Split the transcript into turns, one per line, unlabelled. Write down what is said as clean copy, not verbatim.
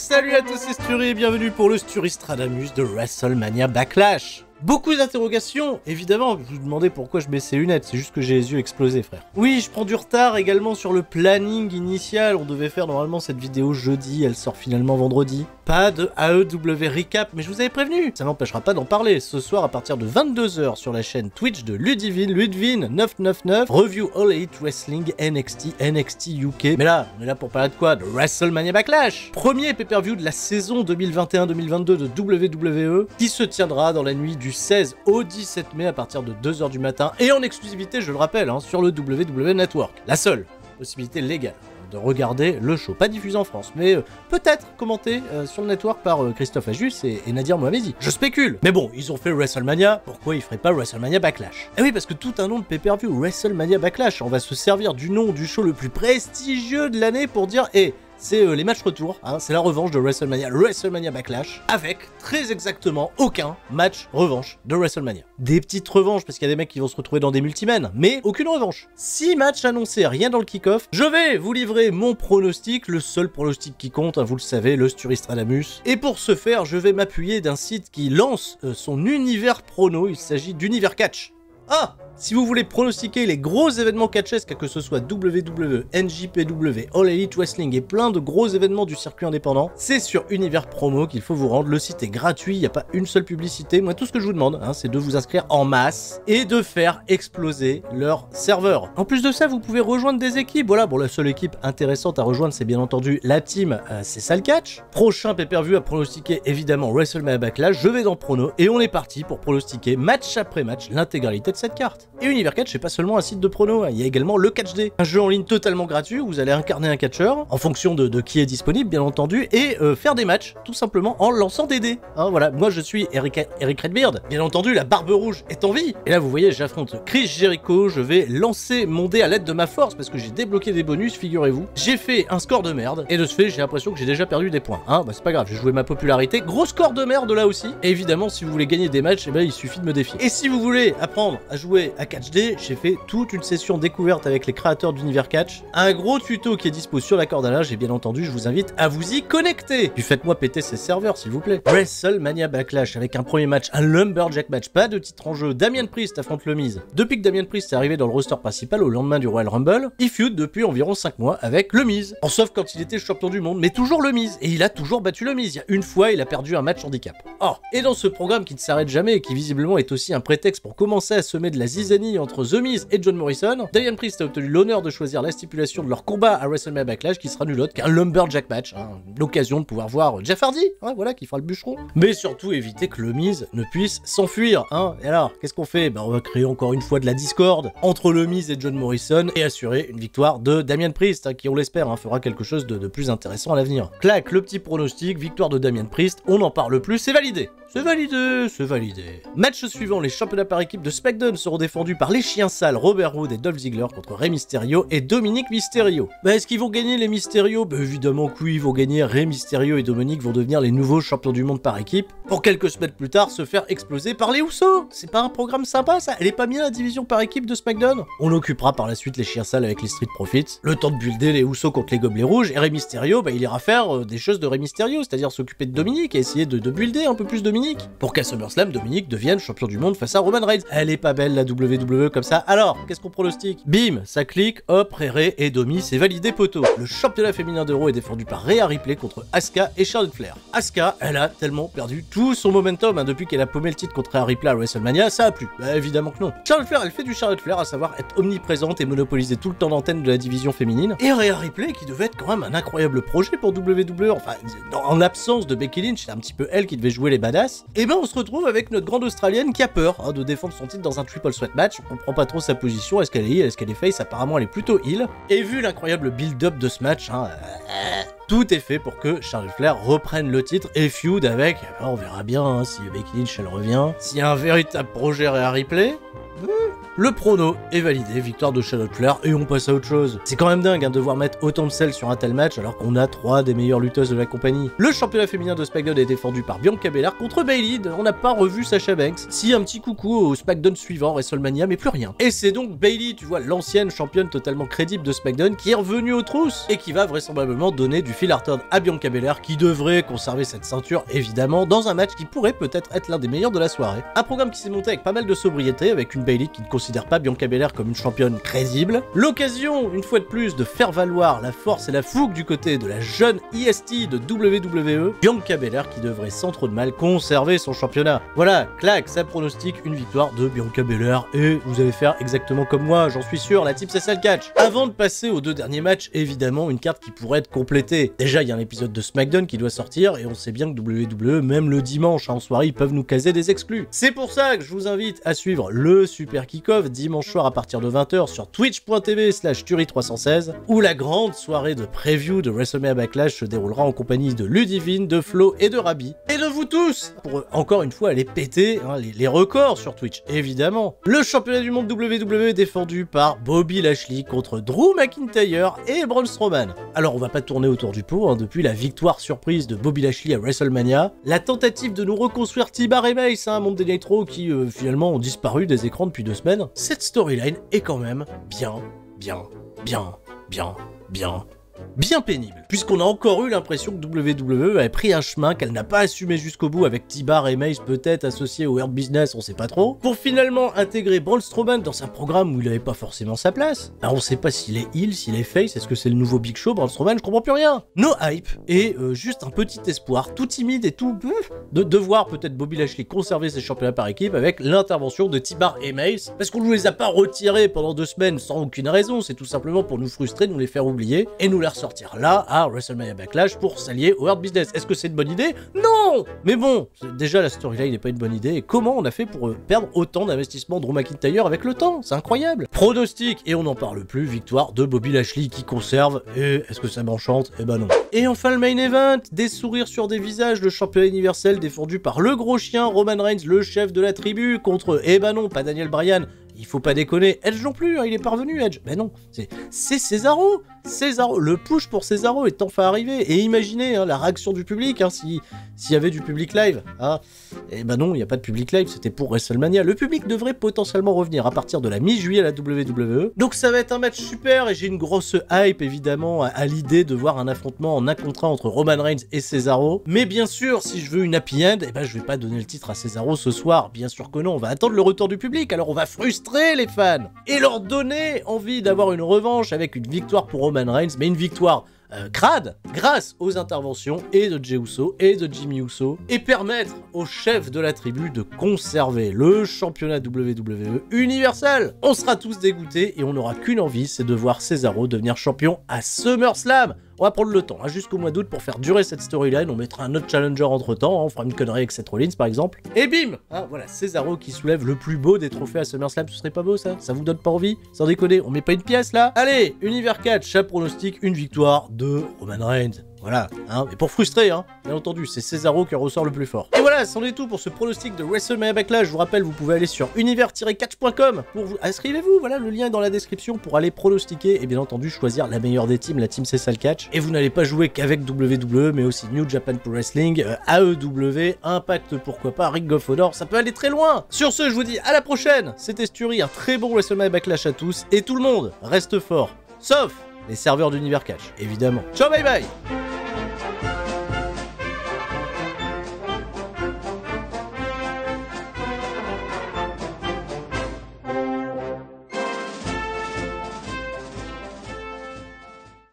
Salut à tous, c'est Sturi et bienvenue pour le Sturistradamus de WrestleMania Backlash. Beaucoup d'interrogations, évidemment, vous vous demandez pourquoi je mets ces lunettes, c'est juste que j'ai les yeux explosés, frère. Oui, je prends du retard également sur le planning initial, on devait faire normalement cette vidéo jeudi, elle sort finalement vendredi. Pas de AEW recap, mais je vous avais prévenu, ça m'empêchera pas d'en parler. Ce soir, à partir de 22 h sur la chaîne Twitch de Ludivine999, review All Elite Wrestling NXT UK. Mais là, on est là pour parler de quoi? De WrestleMania Backlash, premier pay-per-view de la saison 2021-2022 de WWE, qui se tiendra dans la nuit du 16 au 17 mai à partir de 2 h du matin, et en exclusivité, je le rappelle, sur le WWE Network. La seule possibilité légale de regarder le show, pas diffusé en France, mais peut-être commenté sur le network par Christophe Ajus et Nadir Mohamedi. Je spécule. Mais bon, ils ont fait WrestleMania, pourquoi ils feraient pas WrestleMania Backlash? Eh oui, parce que tout un nom de pay-per-view, WrestleMania Backlash, on va se servir du nom du show le plus prestigieux de l'année pour dire, c'est les matchs retour, c'est la revanche de WrestleMania, le WrestleMania Backlash, avec très exactement aucun match revanche de WrestleMania. Des petites revanches, parce qu'il y a des mecs qui vont se retrouver dans des multimènes, mais aucune revanche. 6 matchs annoncés, rien dans le kick-off. Je vais vous livrer mon pronostic, le seul pronostic qui compte, vous le savez, le Sturistradamus. Et pour ce faire, je vais m'appuyer d'un site qui lance son univers prono, il s'agit d'Univers Catch. Ah! Si vous voulez pronostiquer les gros événements catchesques, que ce soit WWE, NJPW, All Elite Wrestling et plein de gros événements du circuit indépendant, c'est sur Univers Promo qu'il faut vous rendre. Le site est gratuit, il n'y a pas une seule publicité. Moi, tout ce que je vous demande, c'est de vous inscrire en masse et de faire exploser leur serveur. En plus de ça, vous pouvez rejoindre des équipes. Voilà, bon, la seule équipe intéressante à rejoindre, c'est bien entendu la team, c'est ça le catch. Prochain pay-per-view à pronostiquer, évidemment, WrestleMania Backlash. Je vais dans Prono et on est parti pour pronostiquer match après match l'intégralité de cette carte. Et Univers Catch, c'est pas seulement un site de prono, il y a également le Catch Day, un jeu en ligne totalement gratuit où vous allez incarner un catcheur en fonction de qui est disponible, bien entendu, et faire des matchs, tout simplement en lançant des dés. Voilà, moi je suis Eric Redbeard, bien entendu, la barbe rouge est en vie. Et là, vous voyez, j'affronte Chris Jericho, je vais lancer mon dé à l'aide de ma force parce que j'ai débloqué des bonus, figurez-vous. J'ai fait un score de merde, et de ce fait, j'ai l'impression que j'ai déjà perdu des points. Bah c'est pas grave, j'ai joué ma popularité. Gros score de merde là aussi. Et évidemment, si vous voulez gagner des matchs, il suffit de me défier. Et si vous voulez apprendre à jouer à Catch Day, j'ai fait toute une session découverte avec les créateurs d'Univers Catch, un gros tuto qui est dispo sur la corde à linge, et bien entendu je vous invite à vous y connecter. Puis faites-moi péter ces serveurs s'il vous plaît. WrestleMania Backlash avec un premier match, un Lumberjack match, pas de titre en jeu. Damien Priest affronte le Miz. Depuis que Damien Priest est arrivé dans le roster principal au lendemain du Royal Rumble, il feud depuis environ 5 mois avec le Miz. Sauf quand il était champion du monde, mais toujours le Miz. Et il a toujours battu le Miz. Il y a une fois, il a perdu un match handicap. Et dans ce programme qui ne s'arrête jamais et qui visiblement est aussi un prétexte pour commencer à semer de la zizanie entre The Miz et John Morrison, Damien Priest a obtenu l'honneur de choisir la stipulation de leur combat à WrestleMania Backlash qui sera nul autre qu'un Lumberjack match, l'occasion de pouvoir voir Jeff Hardy, voilà, qui fera le bûcheron, mais surtout éviter que le Miz ne puisse s'enfuir, Et alors, qu'est-ce qu'on fait? On va créer encore une fois de la discorde entre le Miz et John Morrison et assurer une victoire de Damien Priest, qui on l'espère fera quelque chose de plus intéressant à l'avenir. Clac, le petit pronostic, victoire de Damien Priest, on n'en parle plus, c'est validé. C'est validé, c'est validé. Match suivant, les championnats par équipe de SmackDown seront défendus par les chiens sales Robert Roode et Dolph Ziggler contre Rey Mysterio et Dominic Mysterio. Est-ce qu'ils vont gagner les Mysterio? Évidemment que oui, ils vont gagner. Rey Mysterio et Dominic vont devenir les nouveaux champions du monde par équipe, pour quelques semaines plus tard se faire exploser par les Usos. C'est pas un programme sympa ça? Elle est pas bien la division par équipe de SmackDown? On occupera par la suite les chiens sales avec les Street Profits, le temps de builder les Usos contre les Gobelets Rouges, et Rey Mysterio, il ira faire des choses de Rey Mysterio, c'est-à-dire s'occuper de Dominic et essayer de builder un peu plus Dominic. Pour qu'à SummerSlam, Dominic devienne champion du monde face à Roman Reigns. Elle est pas belle la WWE comme ça. Alors, qu'est-ce qu'on pronostique? Bim, ça clique, hop, Rey et Domi, c'est validé poteau. Le championnat féminin d'Euro est défendu par Rhea Ripley contre Asuka et Charlotte Flair. Asuka, elle a tellement perdu tout son momentum depuis qu'elle a paumé le titre contre Rhea Ripley à WrestleMania, ça a plu. Évidemment que non. Charlotte Flair, elle fait du Charlotte Flair, à savoir être omniprésente et monopoliser tout le temps d'antenne de la division féminine. Et Rhea Ripley, qui devait être quand même un incroyable projet pour WWE, en l'absence de Becky Lynch, c'est un petit peu elle qui devait jouer les badass. On se retrouve avec notre grande australienne qui a peur de défendre son titre dans un triple threat match. On comprend pas trop sa position, est-ce qu'elle est heel, est-ce qu'elle est face? Apparemment elle est plutôt heel. Et vu l'incroyable build-up de ce match, tout est fait pour que Charlotte Flair reprenne le titre et feud avec, on verra bien si Becky Lynch elle revient, s'il y a un véritable projet Rhea Ripley. Le prono est validé, victoire de Charlotte Flair, et on passe à autre chose. C'est quand même dingue hein, de devoir mettre autant de sel sur un tel match alors qu'on a 3 des meilleures lutteuses de la compagnie. Le championnat féminin de SmackDown est défendu par Bianca Belair contre Bayley. On n'a pas revu Sasha Banks. Si, un petit coucou au SmackDown suivant, WrestleMania, mais plus rien. Et c'est donc Bayley, tu vois, l'ancienne championne totalement crédible de SmackDown, qui est revenue aux trousses et qui va vraisemblablement donner du fil à retordre à Bianca Belair, qui devrait conserver cette ceinture, évidemment, dans un match qui pourrait peut-être être l'un des meilleurs de la soirée. Un programme qui s'est monté avec pas mal de sobriété, avec une Bayley qui ne considère pas Bianca Belair comme une championne crédible. L'occasion, une fois de plus, de faire valoir la force et la fougue du côté de la jeune IST de WWE, Bianca Belair qui devrait sans trop de mal conserver son championnat. Voilà, clac, ça pronostique une victoire de Bianca Belair et vous allez faire exactement comme moi, j'en suis sûr, la team CSL Catch. Avant de passer aux 2 derniers matchs, évidemment, une carte qui pourrait être complétée. Déjà, il y a un épisode de SmackDown qui doit sortir et on sait bien que WWE, même le dimanche en soirée, ils peuvent nous caser des exclus. C'est pour ça que je vous invite à suivre le Super Kick-Off dimanche soir à partir de 20h sur twitch.tv/Turi316 où la grande soirée de preview de WrestleMania Backlash se déroulera en compagnie de Ludivine, de Flo et de Rabi. Et de vous tous pour encore une fois aller péter hein, les records sur Twitch, évidemment. Le championnat du monde WWE est défendu par Bobby Lashley contre Drew McIntyre et Braun Strowman. Alors on va pas tourner autour du pot, hein, depuis la victoire surprise de Bobby Lashley à WrestleMania, la tentative de nous reconstruire T-Bar et Mace, hein, Monday Nitro qui finalement ont disparu des écrans depuis 2 semaines, cette storyline est quand même bien pénible, puisqu'on a encore eu l'impression que WWE avait pris un chemin qu'elle n'a pas assumé jusqu'au bout avec T-Bar et Mace peut-être associés au Hurt Business, on sait pas trop, pour finalement intégrer Braun Strowman dans un programme où il avait pas forcément sa place. Alors on sait pas s'il est heel, s'il est face, est-ce que c'est le nouveau Big Show, Braun Strowman, je comprends plus rien. No hype, et juste un petit espoir, tout timide et tout, de voir peut-être Bobby Lashley conserver ses championnats par équipe avec l'intervention de T-Bar et Mace, parce qu'on nous les a pas retirés pendant 2 semaines sans aucune raison, c'est tout simplement pour nous frustrer, nous les faire oublier, et nous les ressortir là à WrestleMania Backlash pour s'allier au Hurt Business. Est-ce que c'est une bonne idée? Non! Mais bon, déjà la storyline n'est pas une bonne idée, et comment on a fait pour perdre autant d'investissement de Drew McIntyre avec le temps? C'est incroyable! Pronostic, et on n'en parle plus, victoire de Bobby Lashley qui conserve, et est-ce que ça m'enchante? Eh ben non. Et enfin le main event, des sourires sur des visages, le championnat universel défendu par le gros chien Roman Reigns, le chef de la tribu, contre, eh ben non, pas Daniel Bryan, il faut pas déconner, Edge non plus, hein, il est parvenu Edge, ben non, c'est Cesaro, le push pour Cesaro est enfin arrivé, et imaginez hein, la réaction du public, hein, s'il y avait du public live, hein. Et ben non, il n'y a pas de public live, c'était pour WrestleMania, le public devrait potentiellement revenir à partir de la mi-juillet à la WWE, donc ça va être un match super, et j'ai une grosse hype évidemment à l'idée de voir un affrontement en 1 contre 1 entre Roman Reigns et Cesaro, mais bien sûr, si je veux une happy end, eh ben je vais pas donner le titre à Cesaro ce soir, bien sûr que non, on va attendre le retour du public, alors on va frustrer les fans et leur donner envie d'avoir une revanche avec une victoire pour Roman Reigns, mais une victoire crade grâce aux interventions et de Jey Uso et de Jimmy Uso, et permettre au chef de la tribu de conserver le championnat WWE universel. On sera tous dégoûtés et on n'aura qu'une envie, c'est de voir Cesaro devenir champion à SummerSlam. On va prendre le temps, hein, jusqu'au mois d'août pour faire durer cette storyline, on mettra un autre challenger entre temps, hein, on fera une connerie avec Seth Rollins par exemple, et bim hein, voilà, Cesaro qui soulève le plus beau des trophées à SummerSlam, ce serait pas beau ça? Ça vous donne pas envie? Sans déconner, on met pas une pièce là? Allez, Univers 4, chat pronostique, une victoire de Roman Reigns. Voilà, hein, et pour frustrer, hein, bien entendu, c'est Cesaro qui ressort le plus fort. Et voilà, c'en est tout pour ce pronostic de WrestleMania Backlash. Je vous rappelle, vous pouvez aller sur univers-catch.com pour vous... Inscrivez-vous, voilà, le lien est dans la description pour aller pronostiquer et bien entendu choisir la meilleure des teams, la team CSL Catch. Et vous n'allez pas jouer qu'avec WWE, mais aussi New Japan Pro Wrestling, AEW, Impact, pourquoi pas, Ring of Honor, ça peut aller très loin. Sur ce, je vous dis à la prochaine. C'était Sturi, un très bon WrestleMania Backlash à tous, et tout le monde reste fort, sauf les serveurs d'Univers Catch, évidemment. Ciao, bye bye.